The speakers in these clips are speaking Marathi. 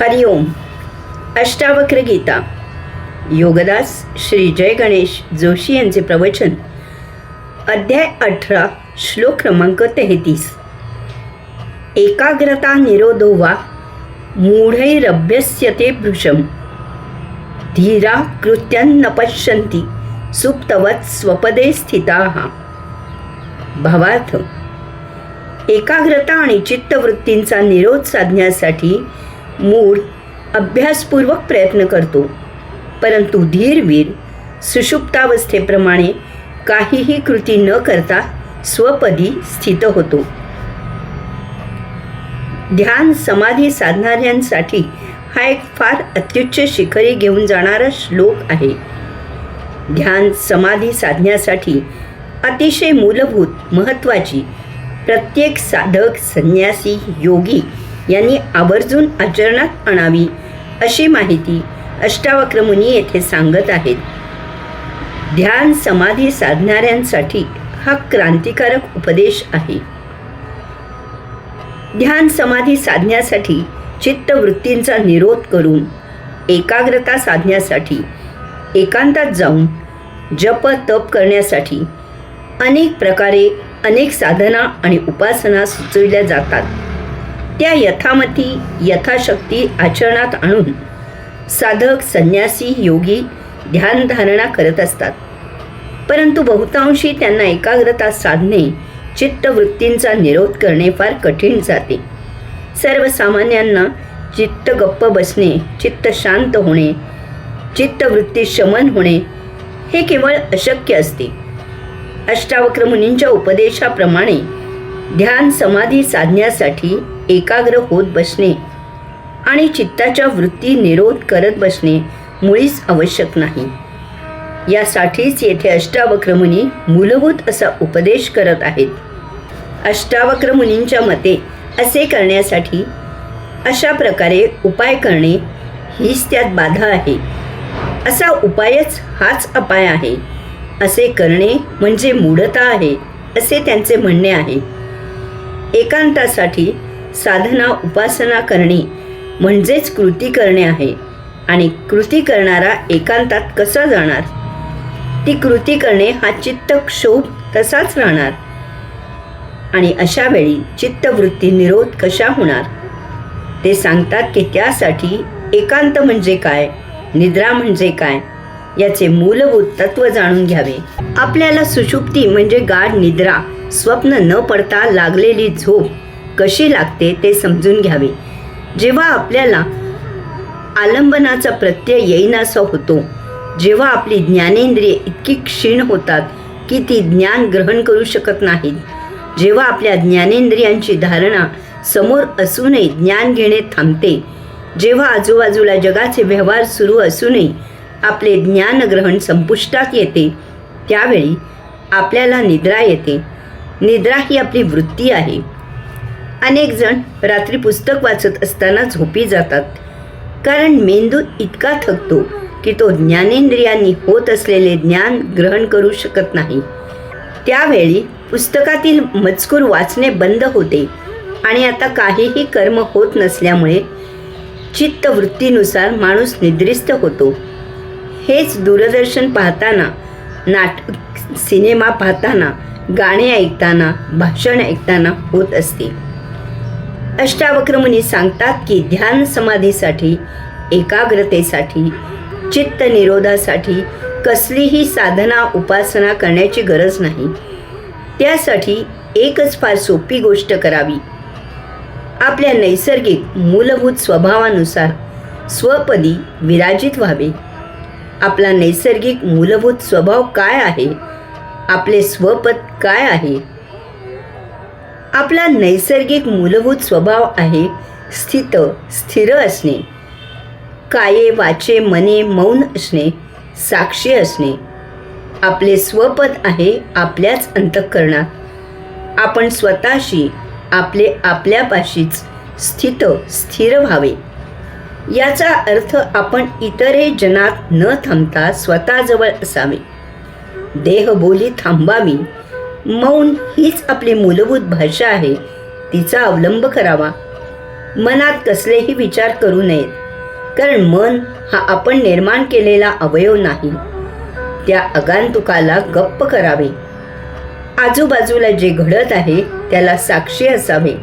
हरिओम. अष्टावक्र गीता. योगदास श्री जय गणेश जोशी यांचे प्रवचन. अध्याय 18, श्लोक क्रमांक 33. एकाग्रता निरोधो वा मूढैरभ्यस्यते भृशं धीरा कृत्यान्न पश्यन्ति सुप्तवत् स्वपदे स्थिताः. भावार्थ: एकाग्रता आणि चित्तवृत्तींचा निरोध साधण्यासाठी मूढ अभ्यासपूर्वक प्रयत्न करतो, परंतु धीरवीर सुषुप्तावस्थेप्रमाणे काहीही कृती न करता स्वपदी स्थित होतो. ध्यान समाधी साधणाऱ्यांसाठी हा एक फार अत्युच्च शिखरी घेऊन जाणारा श्लोक आहे. ध्यान समाधी साधण्यासाठी अतिशय मूलभूत महत्त्वाची प्रत्येक साधक, संन्यासी, योगी यांनी आवर्जून आचरणात आणावी अशी माहिती अष्टावक्र मुनी येथे सांगत आहेत. ध्यान समाधी साधणाऱ्यांसाठी हा क्रांतिकारक उपदेश आहे. ध्यान समाधी साधण्यासाठी चित्तवृत्तींचा निरोध करून एकाग्रता साधण्यासाठी एकांतात जाऊन जप तप करण्यासाठी अनेक प्रकारे अनेक साधना आणि उपासना सुचविल्या जातात. त्या यथामती यथाशक्ती आचरणात आणून साधक, संन्यासी, योगी ध्यानधारणा करत असतात. परंतु बहुतांशी त्यांना एकाग्रता साधणे, चित्तवृत्तींचा निरोध करणे फार कठीण जाते. सर्वसामान्यांना चित्त गप्प बसणे, चित्त शांत होणे, चित्तवृत्ती शमन होणे हे केवळ अशक्य असते. अष्टावक्र मुनींच्या उपदेशाप्रमाणे ध्यान समाधी साधण्यासाठी एकाग्र होत बसणे आणि चित्ताच्या वृत्ती निरोध करत बसणे मुळीच आवश्यक नाही. यासाठीच येथे अष्टावक्र मुनी मूलभूत असा उपदेश करत आहेत. अष्टावक्र मुनींच्या मते असे करण्यासाठी अशा प्रकारे उपाय करणे हीच त्यात बाधा आहे. असा उपायच हाच अपाय आहे. असे करणे म्हणजे मूढता आहे असे त्यांचे म्हणणे आहे. एकांतासाठी साधना उपासना करणे म्हणजेच कृती करणे आहे आणि कृती करणारा एकांतात कसा जाणार? ती कृती करणे हा चित्तक्षोभ तसाच राहणार आणि अशा वेळी चित्तवृत्ती निरोध कशा होणार? ते सांगतात की त्यासाठी एकांत म्हणजे काय, निद्रा म्हणजे काय याचे मूलभूत तत्व जाणून घ्यावे. आपल्याला सुषुप्ती म्हणजे गाढ निद्रा, स्वप्न न पडता लागलेली झोप कशी लागते ते समजून घ्यावे. जेव्हा आपल्याला आलंबनाचा प्रत्यय येईनासा होतो, जेव्हा आपली ज्ञानेंद्रिये इतकी क्षीण होतात की ती ज्ञान ग्रहण करू शकत नाहीत, जेव्हा आपल्या ज्ञानेंद्रियांची धारणा समोर असूनही ज्ञान घेणे थांबते, जेव्हा आजूबाजूला जगाचे व्यवहार सुरू असूनही आपले ज्ञानग्रहण संपुष्टात येते, त्यावेळी आपल्याला निद्रा येते. निद्रा ही आपली वृत्ती आहे. अनेक जण रात्री पुस्तक वाचत असताना झोपी जातात, कारण मेंदू इतका थकतो की तो ज्ञानेंद्रियांनी होत असलेले ज्ञान ग्रहण करू शकत नाही. त्यावेळी पुस्तकातील मजकूर वाचणे बंद होते आणि आता काहीही कर्म होत नसल्यामुळे चित्तवृत्तीनुसार माणूस निद्रिस्त होतो. हेच दूरदर्शन पाहताना, नाटक, सिनेमा पाहताना, गाणे ऐकताना, भाषण ऐकताना होत असते. अष्टावक्र मुनी सांगतात की ध्यान समाधीसाठी, एकाग्रतेसाठी, चित्त निरोधासाठी कसलीही साधना उपासना करण्याची गरज नाही. त्यासाठी एकच फार सोपी गोष्ट करावी. आपल्या नैसर्गिक मूलभूत स्वभावानुसार स्वपदी विराजित व्हावे. आपला नैसर्गिक मूलभूत स्वभाव काय आहे? आपले स्वपद काय आहे? आपला नैसर्गिक मूलभूत स्वभाव आहे स्थित, स्थिर असणे, काये वाचे मने मौन असणे, साक्षी असणे. आपले स्वपद आहे आपल्याच अंतःकरणात. आपण स्वतःशी, आपल्यापाशीच स्थित स्थिर व्हावे. याचा अर्थ आपण इतरे जनात न थांबता स्वतःजवळ असावे. देहबोली थांबावी. मौन हीच आपली मूलभूत भाषा आहे, तिचा अवलंब करावा. मनात कसलेही विचार करू नयेत, कारण मन हा आपण निर्माण केलेला अवयव नाही. त्या आगंतुकाला गप्प करावे. आजूबाजूला जे घडत आहे त्याला साक्षी असावे.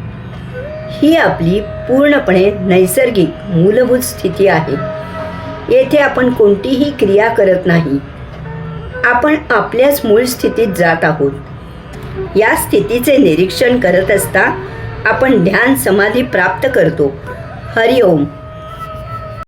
ही आपली पूर्णपणे नैसर्गिक मूलभूत स्थिती आहे. येथे आपण कोणतीही क्रिया करत नाही. आपण आपल्याच मूळ स्थितीत जात आहोत. या स्थितीचे निरीक्षण करत असता आपण ध्यान समाधी प्राप्त करतो. हरिओम.